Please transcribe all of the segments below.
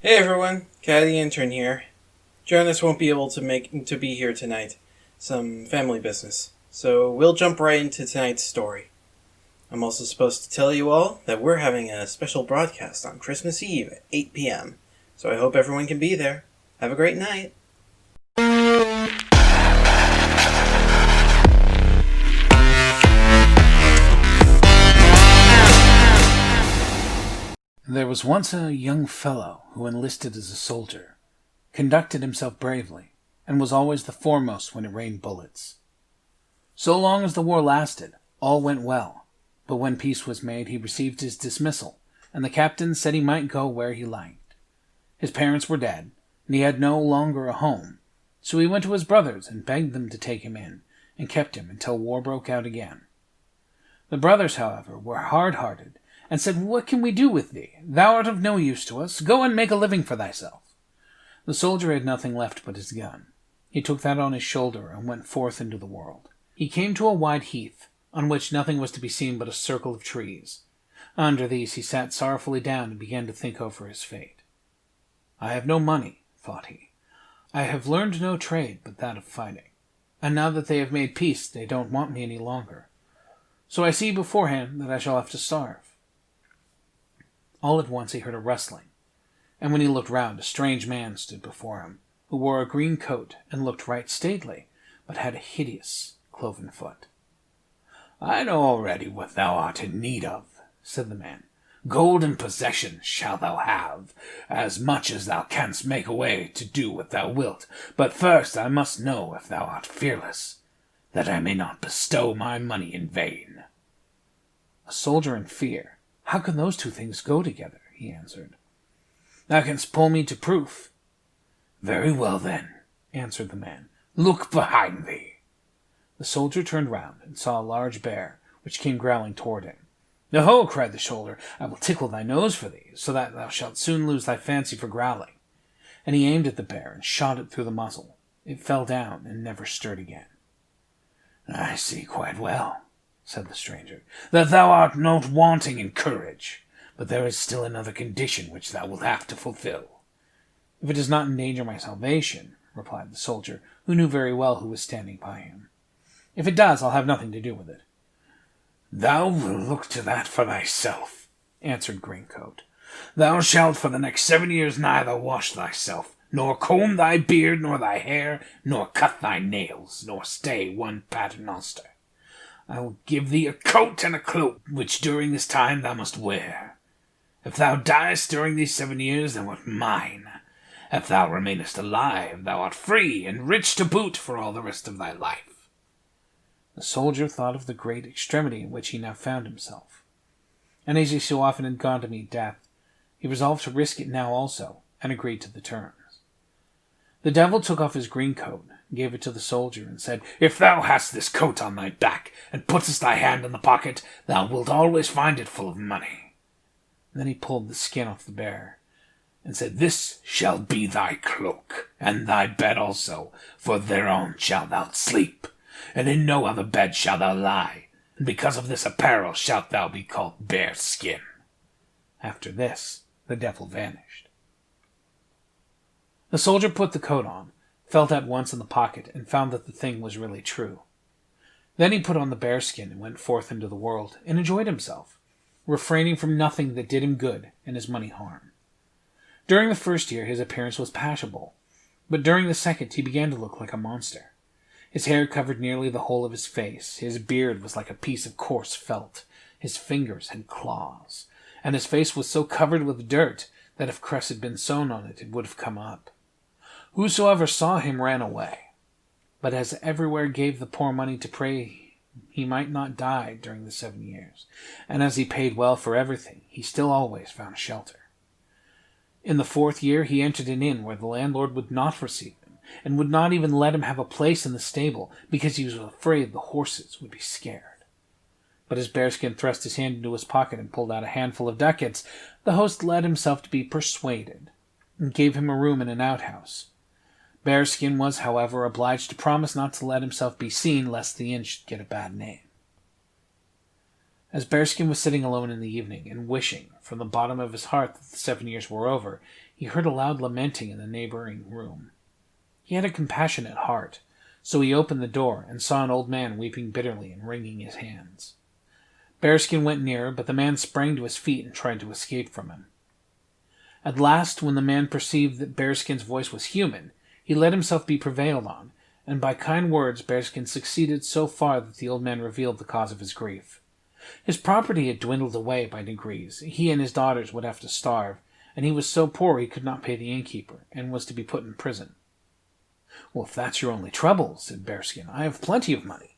Hey everyone, Cat the intern here. Jonas won't be able to be here tonight. Some family business. So we'll jump right into tonight's story. I'm also supposed to tell you all that we're having a special broadcast on Christmas Eve at 8 p.m. So I hope everyone can be there. Have a great night. There was once a young fellow who enlisted as a soldier, conducted himself bravely, and was always the foremost when it rained bullets. So long as the war lasted, all went well, but when peace was made he received his dismissal, and the captain said he might go where he liked. His parents were dead, and he had no longer a home, so he went to his brothers and begged them to take him in, and kept him until war broke out again. The brothers, however, were hard-hearted, and said, "What can we do with thee? Thou art of no use to us. Go and make a living for thyself." The soldier had nothing left but his gun. He took that on his shoulder and went forth into the world. He came to a wide heath, on which nothing was to be seen but a circle of trees. Under these he sat sorrowfully down and began to think over his fate. "I have no money," thought he. "I have learned no trade but that of fighting. And now that they have made peace, they don't want me any longer. So I see beforehand that I shall have to starve." All at once he heard a rustling, and when he looked round, a strange man stood before him, who wore a green coat and looked right stately, but had a hideous cloven foot. "I know already what thou art in need of," said the man. "Gold and possessions shalt thou have, as much as thou canst make away to do what thou wilt. But first I must know if thou art fearless, that I may not bestow my money in vain." "A soldier and fear, how can those two things go together?" he answered. "Thou canst pull me to proof." "Very well, then," answered the man. "Look behind thee." The soldier turned round and saw a large bear, which came growling toward him. "Ho!" cried the soldier, "I will tickle thy nose for thee, so that thou shalt soon lose thy fancy for growling." And he aimed at the bear and shot it through the muzzle. It fell down and never stirred again. "I see quite well," said the stranger, "that thou art not wanting in courage, but there is still another condition which thou wilt have to fulfill." "If it does not endanger my salvation," replied the soldier, who knew very well who was standing by him. "If it does, I'll have nothing to do with it." "Thou wilt look to that for thyself," answered Greencoat. "Thou shalt for the next 7 years neither wash thyself, nor comb thy beard, nor thy hair, nor cut thy nails, nor stay one paternoster. I will give thee a coat and a cloak, which during this time thou must wear. If thou diest during these 7 years, thou art mine. If thou remainest alive, thou art free, and rich to boot for all the rest of thy life." The soldier thought of the great extremity in which he now found himself, and as he so often had gone to meet death, he resolved to risk it now also, and agreed to the terms. The devil took off his green coat, gave it to the soldier, and said, "If thou hast this coat on thy back, and puttest thy hand in the pocket, thou wilt always find it full of money." And then he pulled the skin off the bear, and said, "This shall be thy cloak, and thy bed also, for thereon shalt thou sleep, and in no other bed shalt thou lie, and because of this apparel shalt thou be called Bearskin." After this, the devil vanished. The soldier put the coat on, felt at once in the pocket, and found that the thing was really true. Then he put on the bearskin and went forth into the world, and enjoyed himself, refraining from nothing that did him good and his money harm. During the first year his appearance was passable, but during the second he began to look like a monster. His hair covered nearly the whole of his face, his beard was like a piece of coarse felt, his fingers had claws, and his face was so covered with dirt that if crust had been sown on it, it would have come up. Whosoever saw him ran away, but as everywhere gave the poor money to pray he might not die during the 7 years, and as he paid well for everything, he still always found shelter. In the 4th year he entered an inn where the landlord would not receive him, and would not even let him have a place in the stable, because he was afraid the horses would be scared. But as Bearskin thrust his hand into his pocket and pulled out a handful of ducats, the host let himself to be persuaded, and gave him a room in an outhouse. Bearskin was, however, obliged to promise not to let himself be seen, lest the inn should get a bad name. As Bearskin was sitting alone in the evening, and wishing, from the bottom of his heart, that the 7 years were over, he heard a loud lamenting in the neighboring room. He had a compassionate heart, so he opened the door and saw an old man weeping bitterly and wringing his hands. Bearskin went nearer, but the man sprang to his feet and tried to escape from him. At last, when the man perceived that Bearskin's voice was human, he let himself be prevailed on, and by kind words Bearskin succeeded so far that the old man revealed the cause of his grief. His property had dwindled away by degrees. He and his daughters would have to starve, and he was so poor he could not pay the innkeeper, and was to be put in prison. "Well, if that's your only trouble," said Bearskin, "I have plenty of money."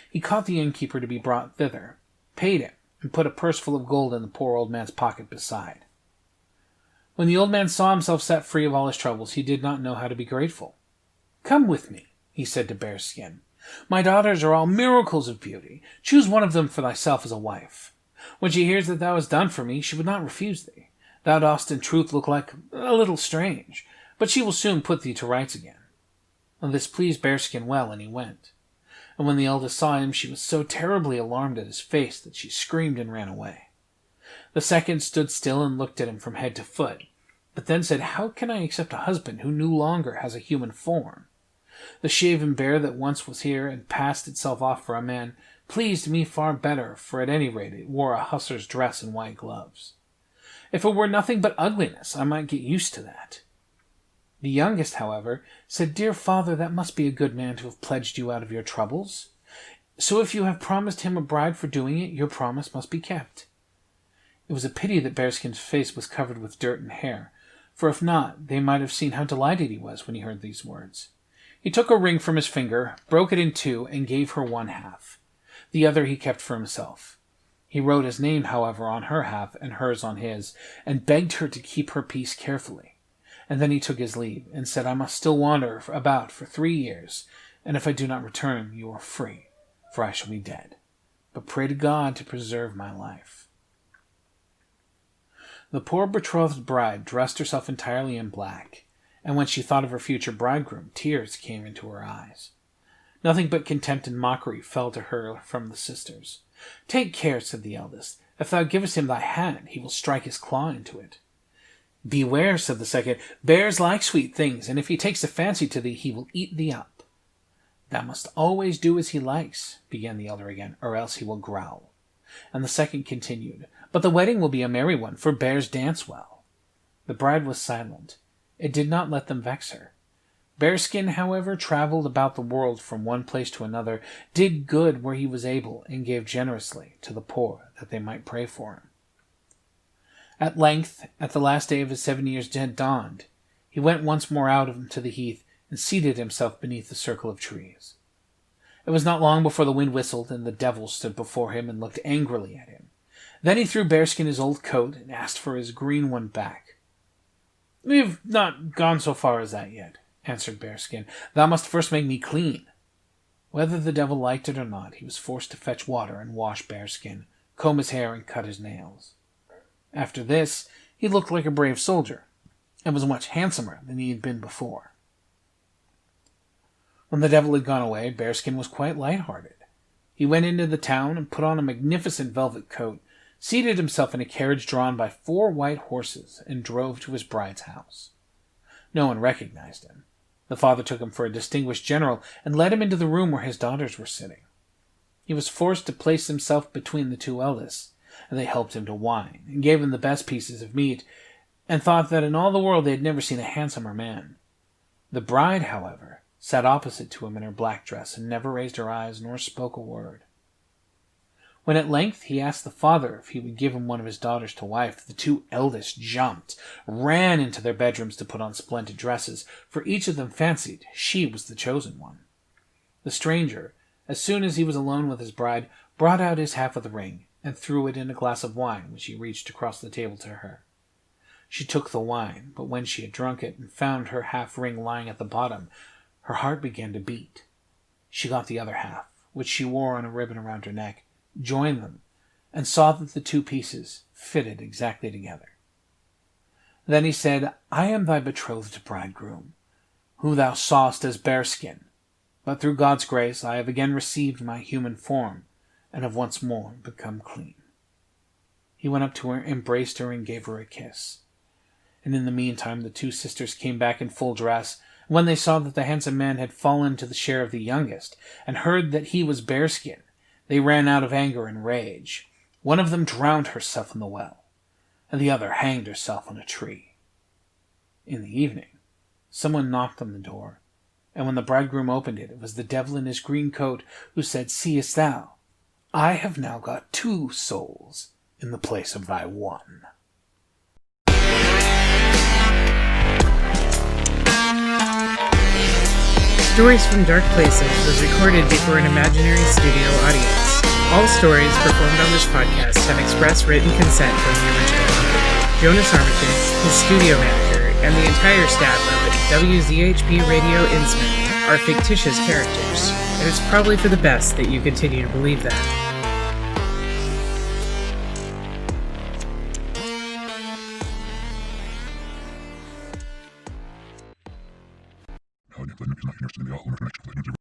He caused the innkeeper to be brought thither, paid him, and put a purse full of gold in the poor old man's pocket beside. When the old man saw himself set free of all his troubles, he did not know how to be grateful. "Come with me," he said to Bearskin. "My daughters are all miracles of beauty. Choose one of them for thyself as a wife. When she hears that thou hast done for me, she would not refuse thee. Thou dost in truth look like a little strange, but she will soon put thee to rights again." And this pleased Bearskin well, and he went. And when the eldest saw him, she was so terribly alarmed at his face that she screamed and ran away. The second stood still and looked at him from head to foot, but then said, "How can I accept a husband who no longer has a human form? The shaven bear that once was here and passed itself off for a man pleased me far better, for at any rate it wore a hussar's dress and white gloves. If it were nothing but ugliness, I might get used to that." The youngest, however, said, "Dear father, that must be a good man to have pledged you out of your troubles. So if you have promised him a bride for doing it, your promise must be kept." It was a pity that Bearskin's face was covered with dirt and hair, for if not, they might have seen how delighted he was when he heard these words. He took a ring from his finger, broke it in two, and gave her one half. The other he kept for himself. He wrote his name, however, on her half and hers on his, and begged her to keep her peace carefully. And then he took his leave, and said, "I must still wander about for 3 years, and if I do not return, you are free, for I shall be dead. But pray to God to preserve my life." The poor betrothed bride dressed herself entirely in black, and when she thought of her future bridegroom, tears came into her eyes. Nothing but contempt and mockery fell to her from the sisters. "Take care," said the eldest. "If thou givest him thy hand, he will strike his claw into it." "Beware," said the second. "Bears like sweet things, and if he takes a fancy to thee, he will eat thee up." "Thou must always do as he likes," began the elder again, "or else he will growl." And the second continued, "But the wedding will be a merry one, for bears dance well." The bride was silent. It did not let them vex her. Bearskin, however, traveled about the world from one place to another, did good where he was able, and gave generously to the poor that they might pray for him. At length, at the last day of his 7 years had dawned, he went once more out into the heath and seated himself beneath the circle of trees. It was not long before the wind whistled, and the devil stood before him and looked angrily at him. Then he threw Bearskin his old coat and asked for his green one back. "We have not gone so far as that yet," answered Bearskin. "Thou must first make me clean." Whether the devil liked it or not, he was forced to fetch water and wash Bearskin, comb his hair, and cut his nails. After this, he looked like a brave soldier, and was much handsomer than he had been before. When the devil had gone away, Bearskin was quite light-hearted. He went into the town and put on a magnificent velvet coat, seated himself in a carriage drawn by 4 white horses, and drove to his bride's house. No one recognized him. The father took him for a distinguished general, and led him into the room where his daughters were sitting. He was forced to place himself between the 2 eldest, and they helped him to wine, and gave him the best pieces of meat, and thought that in all the world they had never seen a handsomer man. The bride, however, sat opposite to him in her black dress, and never raised her eyes nor spoke a word. When at length he asked the father if he would give him one of his daughters to wife, the 2 eldest jumped, ran into their bedrooms to put on splendid dresses, for each of them fancied she was the chosen one. The stranger, as soon as he was alone with his bride, brought out his half of the ring, and threw it in a glass of wine which he reached across the table to her. She took the wine, but when she had drunk it and found her half-ring lying at the bottom, her heart began to beat. She got the other half, which she wore on a ribbon around her neck, joined them, and saw that the 2 pieces fitted exactly together. Then he said, "I am thy betrothed bridegroom, who thou sawest as Bearskin, but through God's grace I have again received my human form, and have once more become clean." He went up to her, embraced her, and gave her a kiss. and in the meantime the two sisters came back in full dress. When they saw that the handsome man had fallen to the share of the youngest, and heard that he was Bearskin, they ran out of anger and rage. One of them drowned herself in the well, and the other hanged herself on a tree. In the evening, someone knocked on the door, and when the bridegroom opened it, it was the devil in his green coat, who said, "Seest thou, I have now got 2 souls in the place of thy 1. Stories from Dark Places was recorded before an imaginary studio audience. All stories performed on this podcast have express written consent from the original author. Jonas Armitage, his studio manager, and the entire staff of WZHP Radio Innsmouth are fictitious characters, and it's probably for the best that you continue to believe that.